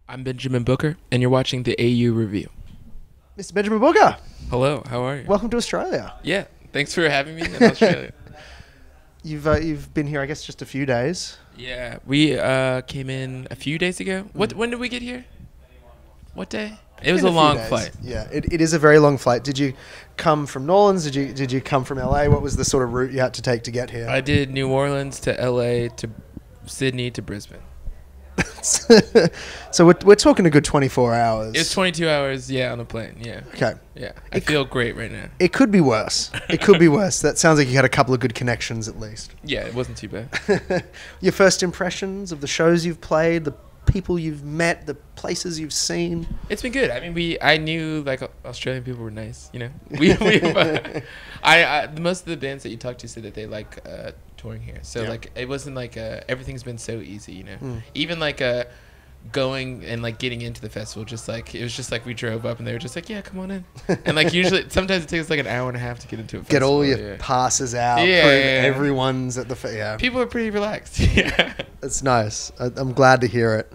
I'm Benjamin Booker, and you're watching the AU Review. Mr. Benjamin Booker, Hello, how are you? welcome to Australia. Yeah, thanks for having me in Australia. You've been here, I guess, just a few days. Yeah, we came in a few days ago. When did we get here? What day? It was Been a few long days. flight. Yeah, it is a very long flight. Did you come from New Orleans? Did you come from LA? What was the sort of route you had to take to get here? I did New Orleans to LA to Sydney to Brisbane. So we're talking a good 24 hours. It's 22 hours, yeah, on a plane. Yeah. Okay. Yeah, I feel great right now. It could be worse. It could be worse. That sounds like you had a couple of good connections at least. Yeah, it wasn't too bad. Your first impressions of the shows you've played, the people you've met, the places you've seen. It's been good. I mean, I knew like Australian people were nice. You know, most of the bands that you talk to say that they like touring here. So like it wasn't like everything's been so easy. You know, even like going and like getting into the festival, just like it was just like we drove up and they were just like, yeah, come on in. And like usually sometimes it takes like an hour and a half to get into a festival. Get all your passes out. Yeah, everyone's at the yeah. People are pretty relaxed. Yeah, it's nice. I'm glad to hear it.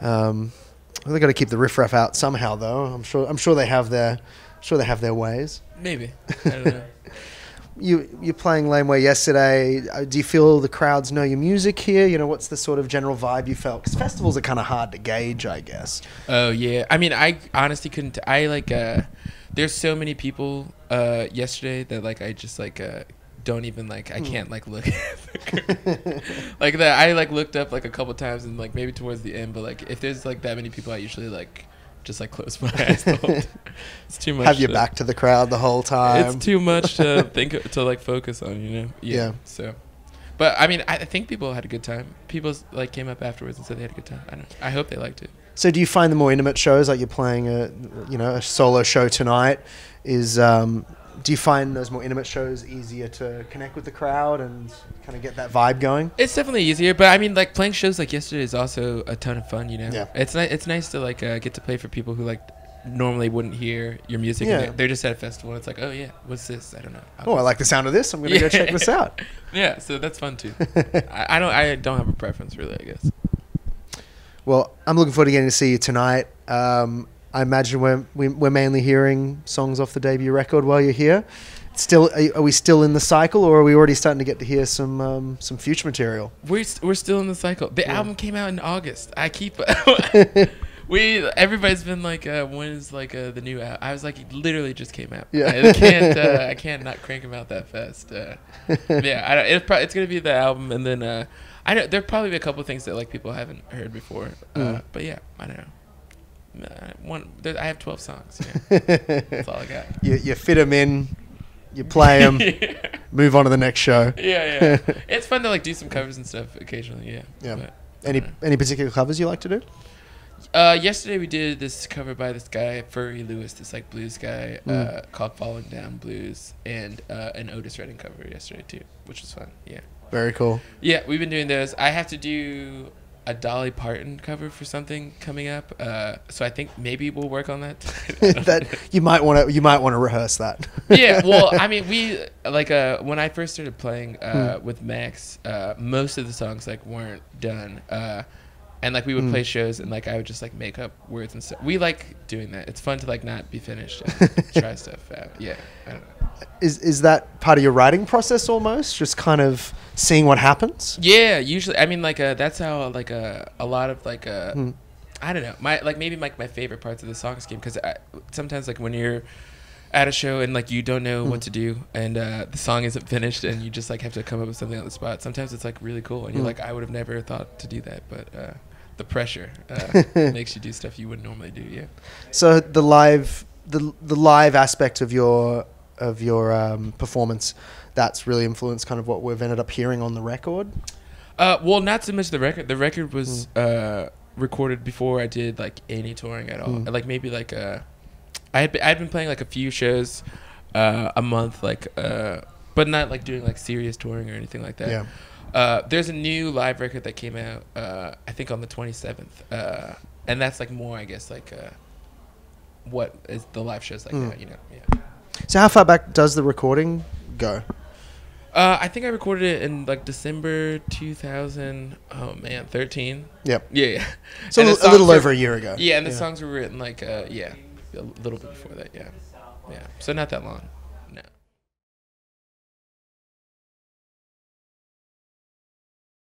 They got to keep the riffraff out somehow, though. I'm sure they have their ways. Maybe. I don't know. You're playing Laneway yesterday. Do you feel the crowds know your music here? You know, what's the sort of general vibe you felt? Because festivals are kind of hard to gauge, I guess. Oh yeah, I mean, I honestly couldn't. I like. There's so many people yesterday that like I just like don't even like I can't like look like that. I like looked up like a couple times and like maybe towards the end, but like if there's like that many people, I usually like just like close my eyes. It's too much. Have your back to the crowd the whole time. It's too much to think to like focus on, you know. Yeah. So, but I mean, I think people had a good time. People like came up afterwards and said they had a good time. I hope they liked it. So, do you find the more intimate shows, like you're playing a solo show tonight, do you find those more intimate shows easier to connect with the crowd and kind of get that vibe going? It's definitely easier, but I mean, like playing shows like yesterday is also a ton of fun. You know, yeah. It's nice to like get to play for people who like normally wouldn't hear your music. Yeah. And they're just at a festival. And it's like, oh yeah, what's this? I don't know. I like the sound of this. I'm gonna go check this out. Yeah, so that's fun too. I don't have a preference really, I guess. Well, I'm looking forward to getting to see you tonight. I imagine we're mainly hearing songs off the debut record while you're here. Are we still in the cycle, or are we already starting to get to hear some future material? We're still in the cycle. The album came out in August. Everybody's been like, when is like the new album? I was like, it literally just came out. Yeah. I can't not crank them out that fast. Yeah, it's gonna be the album, and then I know there'll probably be a couple of things that like people haven't heard before. But yeah, I don't know. I have 12 songs. Yeah. That's all I got. You fit them in, you play them, move on to the next show. Yeah. It's fun to like do some covers and stuff occasionally. Yeah. Yeah. Any particular covers you like to do? Yesterday we did this cover by this guy Furry Lewis, this like blues guy called Falling Down Blues, and an Otis Redding cover yesterday too, which was fun. Yeah. Very cool. Yeah, we've been doing those. I have to do a Dolly Parton cover for something coming up, so I think maybe we'll work on that. That you might want to rehearse that. Yeah, well, I mean, we like when I first started playing with Max, most of the songs like weren't done, and like we would play shows and like I would just like make up words and stuff. We like doing that. It's fun to like not be finished and try stuff out. Yeah, I don't know. Is that part of your writing process almost? Just kind of seeing what happens? Yeah, usually. I mean, like that's how like a lot of like I don't know. Maybe my favorite parts of the songs came because sometimes like when you're at a show and like you don't know what to do and the song isn't finished and you just like have to come up with something on the spot. Sometimes it's like really cool and you're like, I would have never thought to do that, but the pressure makes you do stuff you wouldn't normally do. Yeah. So the live aspect of your performance, that's really influenced kind of what we've ended up hearing on the record? Well, not so much the record. The record was recorded before I did like any touring at all. Like maybe like I'd been playing like a few shows a month, like but not like doing like serious touring or anything like that. Yeah. There's a new live record that came out I think on the 27th, and that's like more I guess like what is the live shows like that, you know. Yeah. So how far back does the recording go? I think I recorded it in like December 2000. Oh man, 13. Yep. Yeah. So a little over a year ago. Yeah, and the songs were written like a little bit before that. Yeah. So not that long.